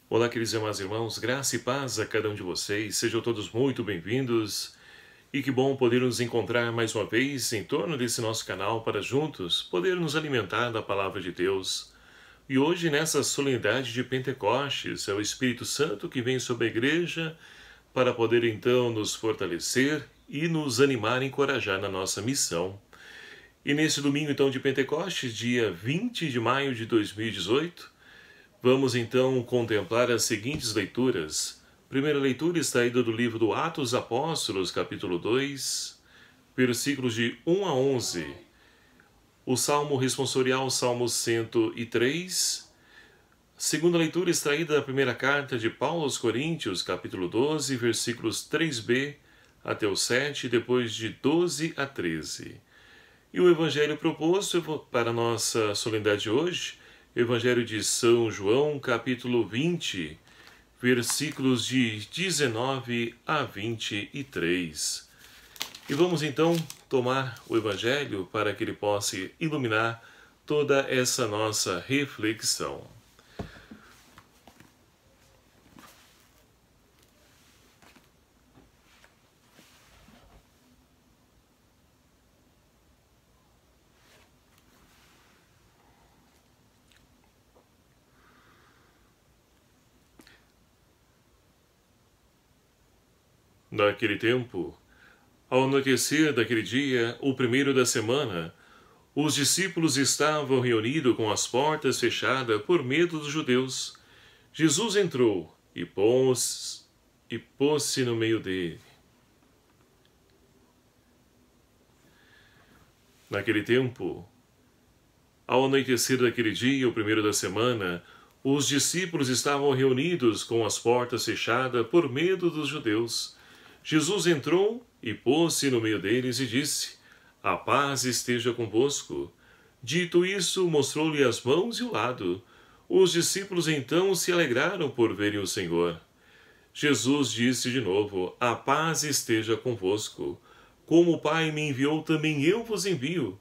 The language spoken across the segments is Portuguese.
Olá, queridos e amados irmãos, graça e paz a cada um de vocês, sejam todos muito bem-vindos e que bom poder nos encontrar mais uma vez em torno desse nosso canal para juntos poder nos alimentar da Palavra de Deus. E hoje, nessa solenidade de Pentecostes, é o Espírito Santo que vem sobre a igreja para poder então nos fortalecer e nos animar e encorajar na nossa missão. E nesse domingo então de Pentecostes, dia 20 de maio de 2018, vamos então contemplar as seguintes leituras. Primeira leitura extraída do livro do Atos Apóstolos, capítulo 2, versículos de 1 a 11. O Salmo responsorial, Salmo 103. Segunda leitura extraída da primeira carta de Paulo aos Coríntios, capítulo 12, versículos 3b até o 7, depois de 12 a 13. E o evangelho proposto para a nossa solenidade de hoje, Evangelho de São João, capítulo 20, versículos de 19 a 23. E vamos então tomar o Evangelho para que ele possa iluminar toda essa nossa reflexão. Naquele tempo, ao anoitecer daquele dia, o primeiro da semana, os discípulos estavam reunidos com as portas fechadas por medo dos judeus. Jesus entrou e pôs-se no meio dele. Naquele tempo, ao anoitecer daquele dia, o primeiro da semana, os discípulos estavam reunidos com as portas fechadas por medo dos judeus. Jesus entrou e pôs-se no meio deles e disse: "A paz esteja convosco." Dito isso, mostrou-lhe as mãos e o lado. Os discípulos então se alegraram por verem o Senhor. Jesus disse de novo: "A paz esteja convosco. Como o Pai me enviou, também eu vos envio."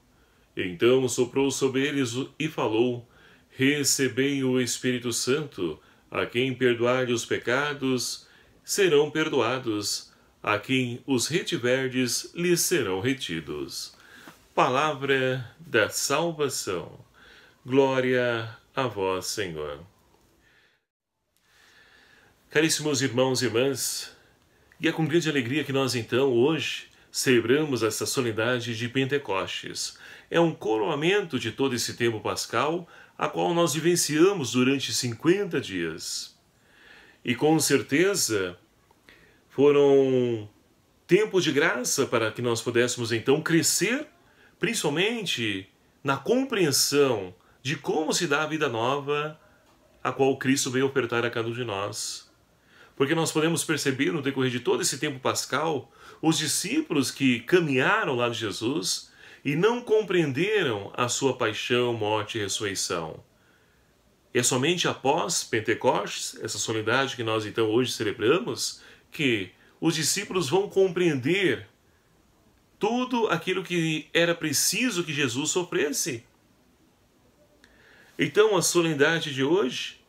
Então soprou sobre eles e falou: "Recebei o Espírito Santo. A quem perdoardes os pecados, serão perdoados. A quem os retiverdes, lhes serão retidos." Palavra da salvação. Glória a vós, Senhor. Caríssimos irmãos e irmãs, e é com grande alegria que nós então hoje celebramos essa solenidade de Pentecostes. É um coroamento de todo esse tempo pascal, a qual nós vivenciamos durante 50 dias. E com certeza foram tempos de graça para que nós pudéssemos então crescer, principalmente na compreensão de como se dá a vida nova, a qual Cristo veio ofertar a cada um de nós. Porque nós podemos perceber no decorrer de todo esse tempo pascal, os discípulos que caminharam lá de Jesus e não compreenderam a sua paixão, morte e ressurreição. É somente após Pentecostes, essa solenidade que nós então hoje celebramos, que os discípulos vão compreender tudo aquilo que era preciso que Jesus sofresse. Então a solenidade de hoje,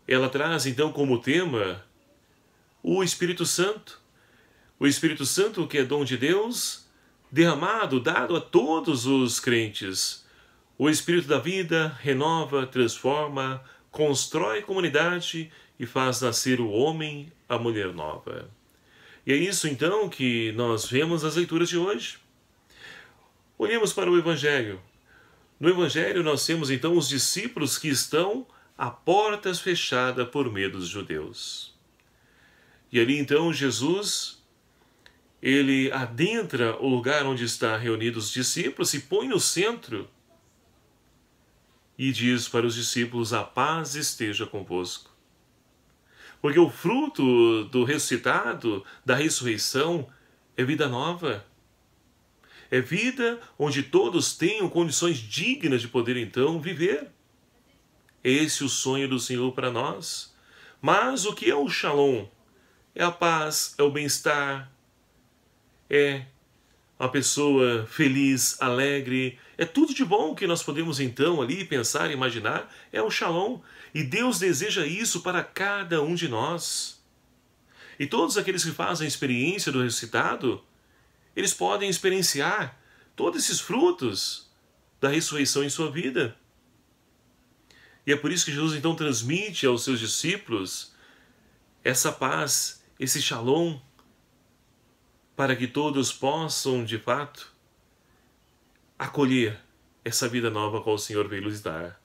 ela traz então como tema o Espírito Santo. O Espírito Santo que é dom de Deus, derramado, dado a todos os crentes. O Espírito da vida renova, transforma, constrói comunidade e faz nascer o homem, a mulher nova. E é isso então que nós vemos nas leituras de hoje. Olhemos para o Evangelho. No Evangelho nós temos então os discípulos que estão a portas fechadas por medo dos judeus. E ali então Jesus, ele adentra o lugar onde estão reunidos os discípulos, se põe no centro e diz para os discípulos: "A paz esteja convosco." Porque o fruto do ressuscitado, da ressurreição, é vida nova. É vida onde todos tenham condições dignas de poder então viver. É esse o sonho do Senhor para nós. Mas o que é o Shalom? É a paz, é o bem-estar, é a pessoa feliz, alegre, É tudo de bom que nós podemos então ali pensar e imaginar, é o Shalom. E Deus deseja isso para cada um de nós. E todos aqueles que fazem a experiência do ressuscitado, eles podem experienciar todos esses frutos da ressurreição em sua vida. E é por isso que Jesus então transmite aos seus discípulos essa paz, esse Shalom, para que todos possam, de fato, acolher essa vida nova qual o Senhor veio lhes dar.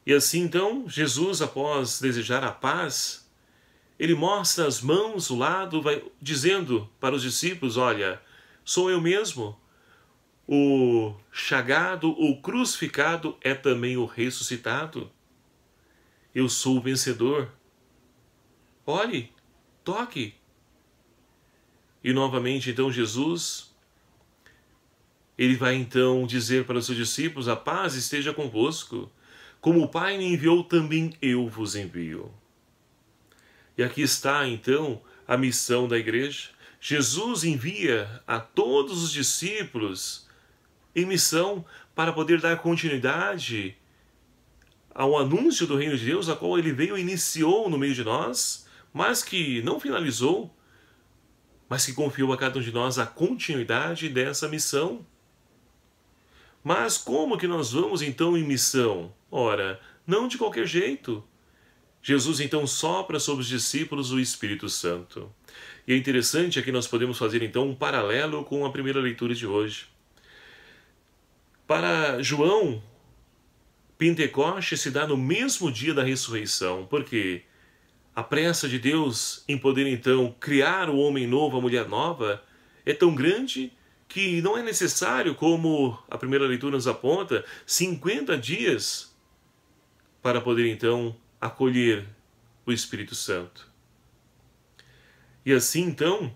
E assim então, Jesus, após desejar a paz, ele mostra as mãos, o lado, vai dizendo para os discípulos, olha, sou eu mesmo. O chagado, o crucificado é também o ressuscitado. Eu sou o vencedor. Olhe, toque. E novamente então Jesus, ele vai então dizer para os seus discípulos, a paz esteja convosco. Como o Pai me enviou, também eu vos envio. E aqui está então a missão da igreja. Jesus envia a todos os discípulos em missão para poder dar continuidade ao anúncio do reino de Deus, a qual ele veio e iniciou no meio de nós, mas que não finalizou, mas que confiou a cada um de nós a continuidade dessa missão. Mas como que nós vamos então em missão? Ora, não de qualquer jeito. Jesus então sopra sobre os discípulos o Espírito Santo. E é interessante aqui nós podemos fazer então um paralelo com a primeira leitura de hoje. Para João, Pentecostes se dá no mesmo dia da ressurreição, porque a pressa de Deus em poder então criar o homem novo, a mulher nova, é tão grande que não é necessário, como a primeira leitura nos aponta, 50 dias para poder então acolher o Espírito Santo. E assim então,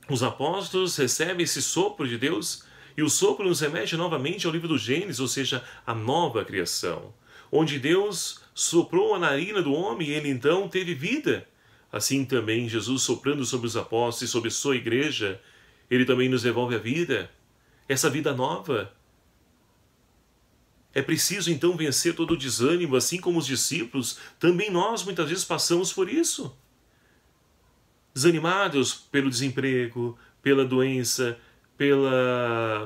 os apóstolos recebem esse sopro de Deus, e o sopro nos remete novamente ao livro do Gênesis, ou seja, a nova criação, onde Deus soprou a narina do homem e ele então teve vida. Assim também Jesus soprando sobre os apóstolos e sobre sua igreja, ele também nos devolve a vida, essa vida nova. É preciso então vencer todo o desânimo, assim como os discípulos, também nós muitas vezes passamos por isso. Desanimados pelo desemprego, pela doença,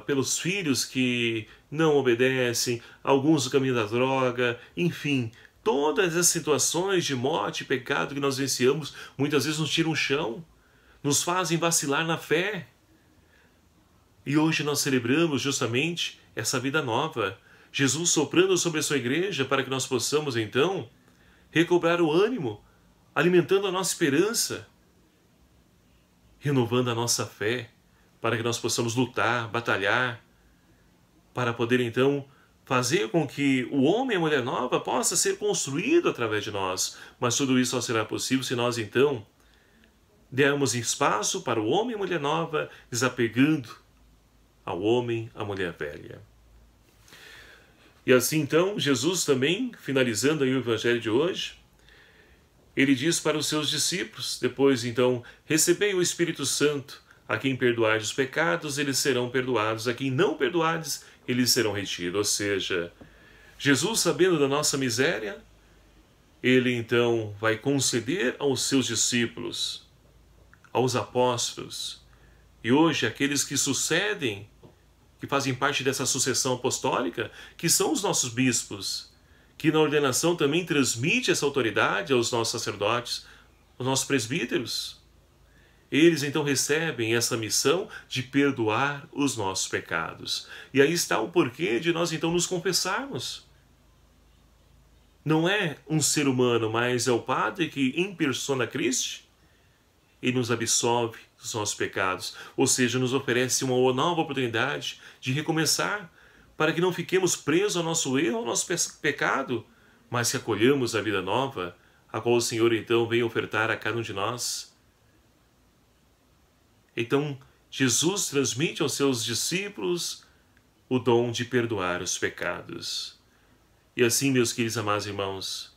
pelos filhos que não obedecem, alguns do caminho da droga, enfim, todas as situações de morte e pecado que nós vivenciamos muitas vezes nos tiram o chão, nos fazem vacilar na fé. E hoje nós celebramos justamente essa vida nova, Jesus soprando sobre a sua igreja para que nós possamos então recobrar o ânimo, alimentando a nossa esperança, renovando a nossa fé, para que nós possamos lutar, batalhar, para poder então fazer com que o homem e a mulher nova possa ser construído através de nós. Mas tudo isso só será possível se nós então dermos espaço para o homem e a mulher nova, desapegando ao homem, à mulher velha. E assim então, Jesus também, finalizando aí o evangelho de hoje, ele diz para os seus discípulos, depois então, recebei o Espírito Santo, a quem perdoardes os pecados, eles serão perdoados, a quem não perdoardes, eles serão retidos. Ou seja, Jesus, sabendo da nossa miséria, ele então vai conceder aos seus discípulos, aos apóstolos, e hoje aqueles que sucedem, que fazem parte dessa sucessão apostólica, que são os nossos bispos, que na ordenação também transmite essa autoridade aos nossos sacerdotes, aos nossos presbíteros. Eles então recebem essa missão de perdoar os nossos pecados. E aí está o porquê de nós então nos confessarmos. Não é um ser humano, mas é o Padre que, em persona Christi, ele nos absolve dos nossos pecados. Ou seja, nos oferece uma nova oportunidade de recomeçar, para que não fiquemos presos ao nosso erro, ao nosso pecado, mas que acolhamos a vida nova, a qual o Senhor então vem ofertar a cada um de nós. Então, Jesus transmite aos seus discípulos o dom de perdoar os pecados. E assim, meus queridos amados irmãos,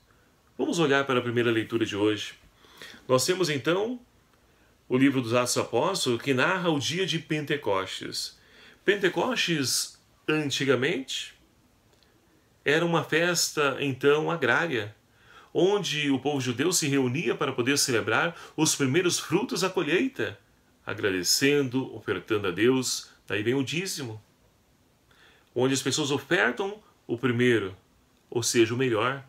vamos olhar para a primeira leitura de hoje. Nós temos então o livro dos Atos dos Apóstolos, que narra o dia de Pentecostes. Pentecostes Antigamente, era uma festa, então, agrária, onde o povo judeu se reunia para poder celebrar os primeiros frutos da colheita, agradecendo, ofertando a Deus, daí vem o dízimo, onde as pessoas ofertam o primeiro, ou seja, o melhor.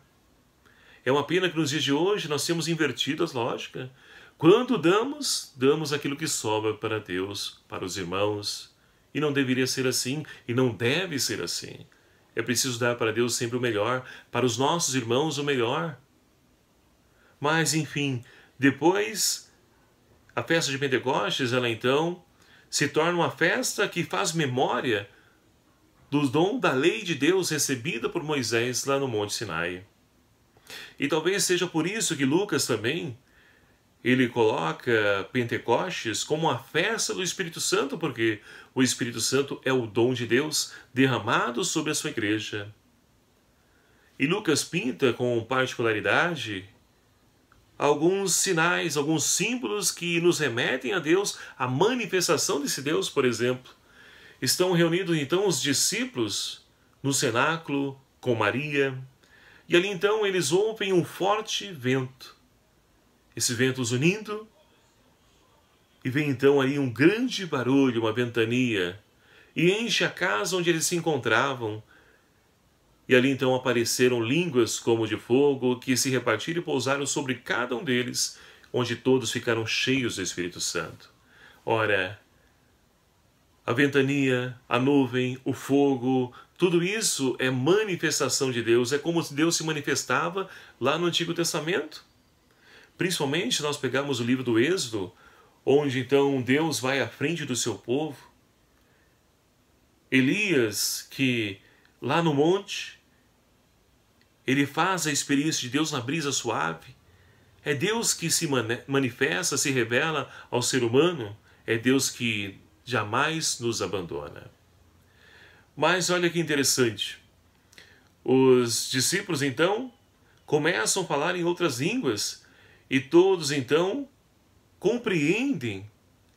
É uma pena que nos dias de hoje nós temos invertido as lógicas. Quando damos aquilo que sobra para Deus, para os irmãos. E não deveria ser assim, e não deve ser assim. É preciso dar para Deus sempre o melhor, para os nossos irmãos o melhor. Mas, enfim, depois, a festa de Pentecostes, ela então se torna uma festa que faz memória do dom da lei de Deus recebida por Moisés lá no Monte Sinai. E talvez seja por isso que Lucas também, ele coloca Pentecostes como a festa do Espírito Santo, porque o Espírito Santo é o dom de Deus derramado sobre a sua igreja. E Lucas pinta com particularidade alguns sinais, alguns símbolos que nos remetem a Deus, a manifestação desse Deus, por exemplo. Estão reunidos então os discípulos no cenáculo com Maria, e ali então eles ouvem um forte vento. Esse vento os unindo, e vem então aí um grande barulho, uma ventania, e enche a casa onde eles se encontravam. E ali então apareceram línguas como de fogo, que se repartiram e pousaram sobre cada um deles, onde todos ficaram cheios do Espírito Santo. Ora, a ventania, a nuvem, o fogo, tudo isso é manifestação de Deus, é como Deus se manifestava lá no Antigo Testamento. Principalmente nós pegamos o livro do Êxodo, onde então Deus vai à frente do seu povo. Elias, que lá no monte, ele faz a experiência de Deus na brisa suave. É Deus que se manifesta, se revela ao ser humano. É Deus que jamais nos abandona. Mas olha que interessante. Os discípulos então começam a falar em outras línguas e todos então compreendem,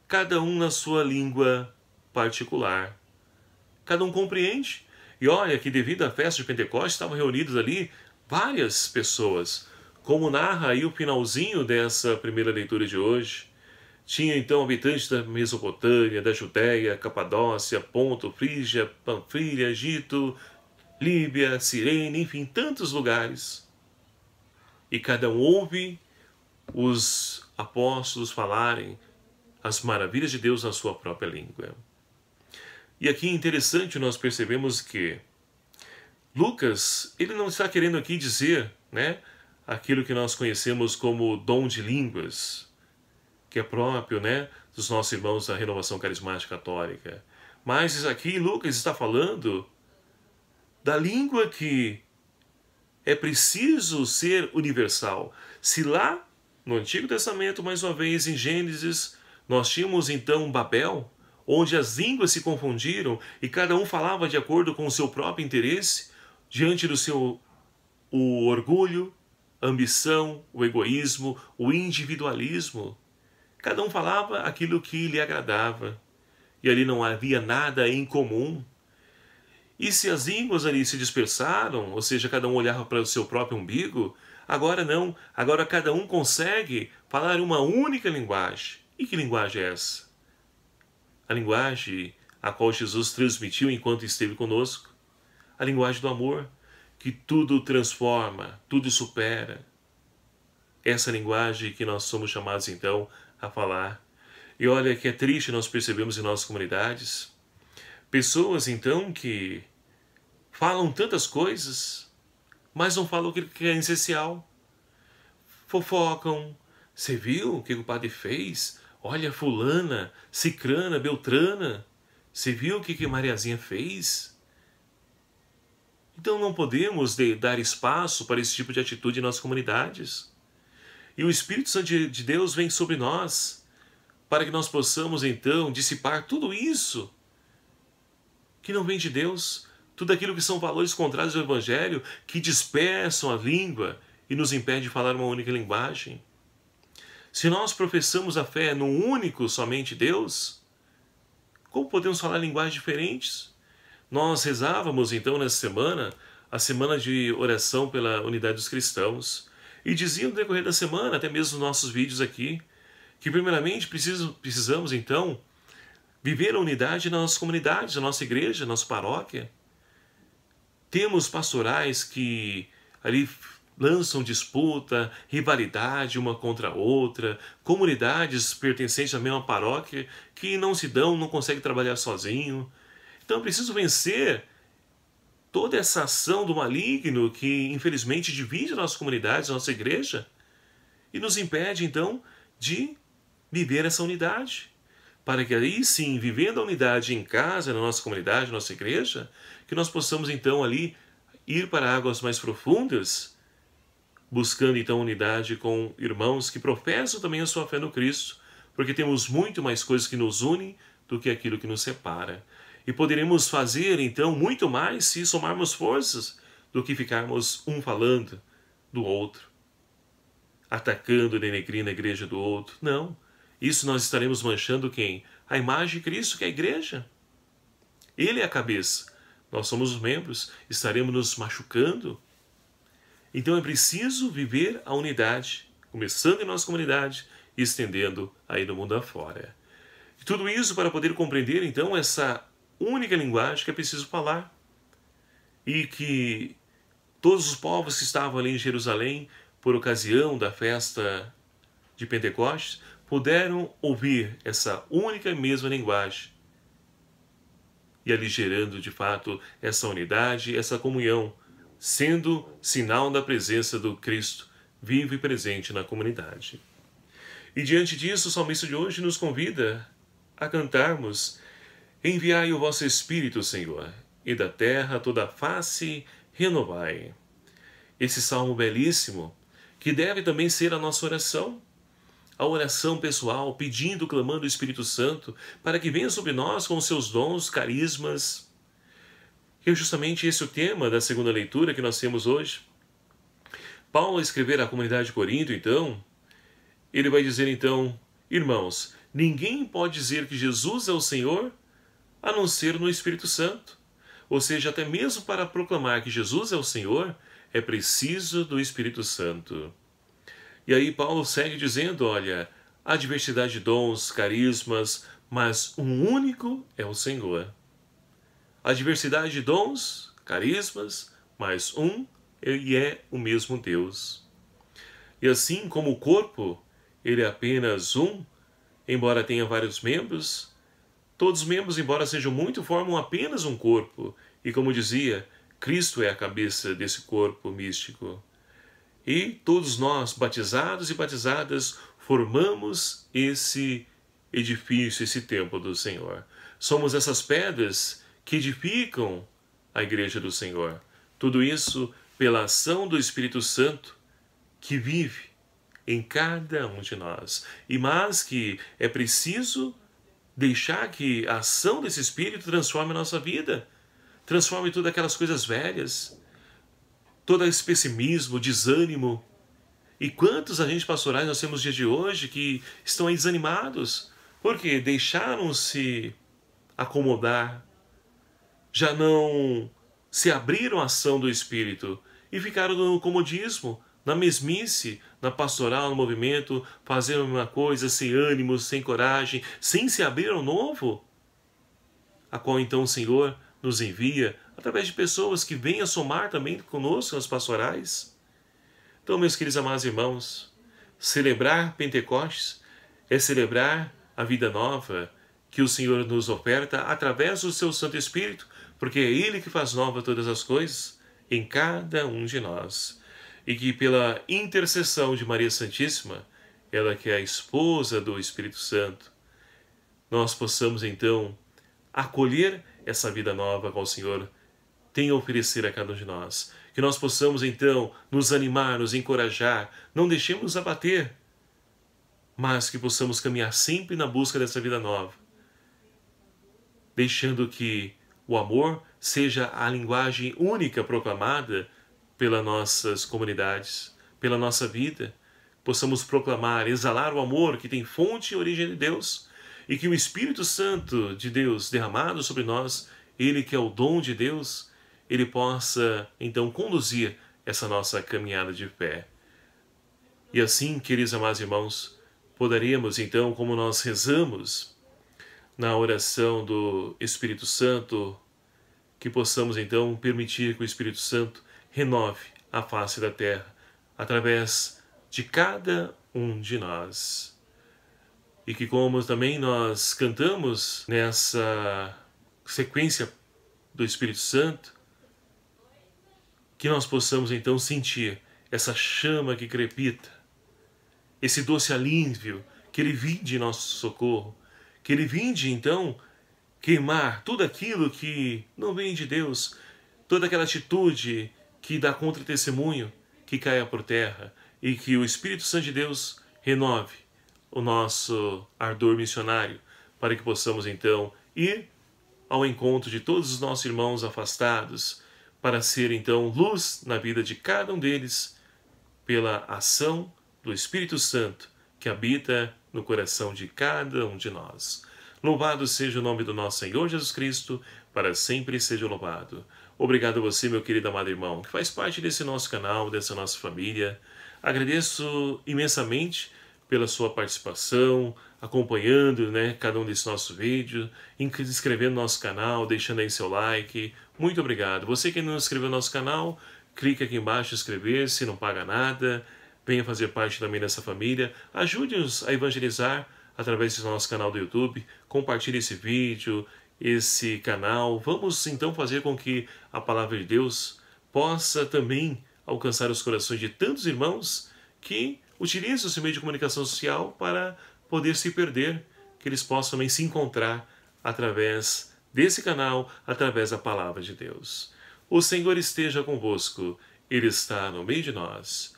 cada um na sua língua particular. Cada um compreende. E olha que devido à festa de Pentecostes estavam reunidas ali várias pessoas. Como narra aí o finalzinho dessa primeira leitura de hoje. Tinha então habitantes da Mesopotâmia, da Judéia, Capadócia, Ponto, Frígia, Panfilha, Egito, Líbia, Cirene, enfim, tantos lugares. E cada um ouve os apóstolos falarem as maravilhas de Deus na sua própria língua. E aqui é interessante nós percebemos que Lucas, ele não está querendo aqui dizer, né, aquilo que nós conhecemos como dom de línguas, que é próprio, né, dos nossos irmãos da Renovação Carismática Católica. Mas aqui Lucas está falando da língua que é preciso ser universal. Se lá no Antigo Testamento, mais uma vez, em Gênesis, nós tínhamos então Babel, onde as línguas se confundiram e cada um falava de acordo com o seu próprio interesse, diante do seu orgulho, a ambição, o egoísmo, o individualismo. Cada um falava aquilo que lhe agradava, e ali não havia nada em comum. E se as línguas ali se dispersaram, ou seja, cada um olhava para o seu próprio umbigo, agora não, agora cada um consegue falar uma única linguagem. E que linguagem é essa? A linguagem a qual Jesus transmitiu enquanto esteve conosco. A linguagem do amor, que tudo transforma, tudo supera. Essa linguagem que nós somos chamados então a falar. E olha que é triste nós percebemos em nossas comunidades pessoas então que falam tantas coisas, mas não falam o que é essencial. Fofocam. Você viu o que o padre fez? Olha, fulana, cicrana, beltrana. Você viu o que Mariazinha fez? Então não podemos dar espaço para esse tipo de atitude em nossas comunidades. E o Espírito Santo de Deus vem sobre nós, para que nós possamos então dissipar tudo isso que não vem de Deus, tudo aquilo que são valores contrários ao Evangelho, que dispersam a língua e nos impede de falar uma única linguagem. Se nós professamos a fé num único somente Deus, como podemos falar linguagens diferentes? Nós rezávamos então nessa semana, a semana de oração pela unidade dos cristãos, e dizia no decorrer da semana, até mesmo nos nossos vídeos aqui, que primeiramente precisamos então viver a unidade na nossa comunidade, na nossa igreja, na nossa paróquia. Temos pastorais que ali lançam disputa, rivalidade uma contra a outra, comunidades pertencentes à mesma paróquia que não se dão, não conseguem trabalhar sozinho. Então é preciso vencer toda essa ação do maligno que infelizmente divide a nossa comunidade, a nossa igreja, e nos impede então de viver essa unidade. Para que aí sim, vivendo a unidade em casa, na nossa comunidade, na nossa igreja, que nós possamos então ali ir para águas mais profundas, buscando então unidade com irmãos que professam também a sua fé no Cristo, porque temos muito mais coisas que nos unem do que aquilo que nos separa. E poderemos fazer então muito mais se somarmos forças do que ficarmos um falando do outro, atacando, denegrindo a igreja do outro. Não. Isso nós estaremos manchando quem? A imagem de Cristo, que é a igreja. Ele é a cabeça. Nós somos os membros. Estaremos nos machucando. Então é preciso viver a unidade, começando em nossa comunidade e estendendo aí no mundo afora. E tudo isso para poder compreender então essa única linguagem que é preciso falar. E que todos os povos que estavam ali em Jerusalém, por ocasião da festa de Pentecostes, puderam ouvir essa única e mesma linguagem. E ali gerando de fato essa unidade, essa comunhão, sendo sinal da presença do Cristo vivo e presente na comunidade. E diante disso, o salmista de hoje nos convida a cantarmos: enviai o vosso Espírito, Senhor, e da terra toda a face renovai. Esse salmo belíssimo, que deve também ser a nossa oração, a oração pessoal, pedindo, clamando o Espírito Santo, para que venha sobre nós com os seus dons, carismas. E é justamente esse o tema da segunda leitura que nós temos hoje. Paulo, ao escrever à comunidade de Corinto, então, ele vai dizer então: irmãos, ninguém pode dizer que Jesus é o Senhor a não ser no Espírito Santo. Ou seja, até mesmo para proclamar que Jesus é o Senhor, é preciso do Espírito Santo. E aí Paulo segue dizendo, olha, há diversidade de dons, carismas, mas um único é o Senhor. Há diversidade de dons, carismas, mas e é o mesmo Deus. E assim como o corpo, ele é apenas um, embora tenha vários membros, todos os membros, embora sejam muito, formam apenas um corpo. E como dizia, Cristo é a cabeça desse corpo místico. E todos nós, batizados e batizadas, formamos esse edifício, esse templo do Senhor. Somos essas pedras que edificam a igreja do Senhor. Tudo isso pela ação do Espírito Santo que vive em cada um de nós. E mais que é preciso deixar que a ação desse Espírito transforme a nossa vida. Transforme todas aquelas coisas velhas, todo esse pessimismo, desânimo. E quantos agentes pastorais nós temos no dia de hoje que estão aí desanimados, porque deixaram-se acomodar, já não se abriram à ação do Espírito e ficaram no comodismo, na mesmice, na pastoral, no movimento, fazendo a mesma coisa, sem ânimo, sem coragem, sem se abrir ao novo, a qual então o Senhor nos envia através de pessoas que venham somar também conosco nas pastorais. Então, meus queridos amados irmãos, celebrar Pentecostes é celebrar a vida nova que o Senhor nos oferta através do seu Santo Espírito, porque é Ele que faz nova todas as coisas em cada um de nós. E que pela intercessão de Maria Santíssima, ela que é a esposa do Espírito Santo, nós possamos então acolher essa vida nova que o Senhor tem a oferecer a cada um de nós. Que nós possamos então nos animar, nos encorajar, não deixemos nos abater, mas que possamos caminhar sempre na busca dessa vida nova, deixando que o amor seja a linguagem única proclamada pelas nossas comunidades, pela nossa vida. Possamos proclamar, exalar o amor que tem fonte e origem de Deus, e que o Espírito Santo de Deus derramado sobre nós, Ele que é o dom de Deus, Ele possa então conduzir essa nossa caminhada de fé. E assim, queridos amados irmãos, poderemos então, como nós rezamos na oração do Espírito Santo, que possamos então permitir que o Espírito Santo renove a face da terra através de cada um de nós. E que, como também nós cantamos nessa sequência do Espírito Santo, que nós possamos então sentir essa chama que crepita, esse doce alívio, que Ele vinde em nosso socorro, que Ele vinde então queimar tudo aquilo que não vem de Deus, toda aquela atitude que dá contra-testemunho, que caia por terra, e que o Espírito Santo de Deus renove o nosso ardor missionário, para que possamos então ir ao encontro de todos os nossos irmãos afastados, para ser então luz na vida de cada um deles, pela ação do Espírito Santo que habita no coração de cada um de nós. Louvado seja o nome do nosso Senhor Jesus Cristo, para sempre seja louvado. Obrigado a você, meu querido amado irmão, que faz parte desse nosso canal, dessa nossa família. Agradeço imensamente pela sua participação, acompanhando cada um desses nossos vídeos, inscrevendo no nosso canal, deixando aí seu like. Muito obrigado. Você que não se inscreveu no nosso canal, clique aqui embaixo em inscrever-se, não paga nada. Venha fazer parte também dessa família. Ajude-nos a evangelizar através do nosso canal do YouTube. Compartilhe esse vídeo, esse canal. Vamos então fazer com que a palavra de Deus possa também alcançar os corações de tantos irmãos que utilizam esse meio de comunicação social para poder se perder, que eles possam também se encontrar através desse canal, através da palavra de Deus. O Senhor esteja convosco, Ele está no meio de nós.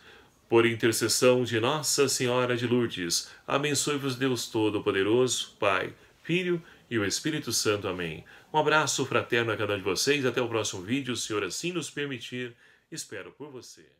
Por intercessão de Nossa Senhora de Lourdes, abençoe-vos Deus Todo-Poderoso, Pai, Filho e o Espírito Santo. Amém. Um abraço fraterno a cada um de vocês. Até o próximo vídeo, se o Senhor assim nos permitir. Espero por você.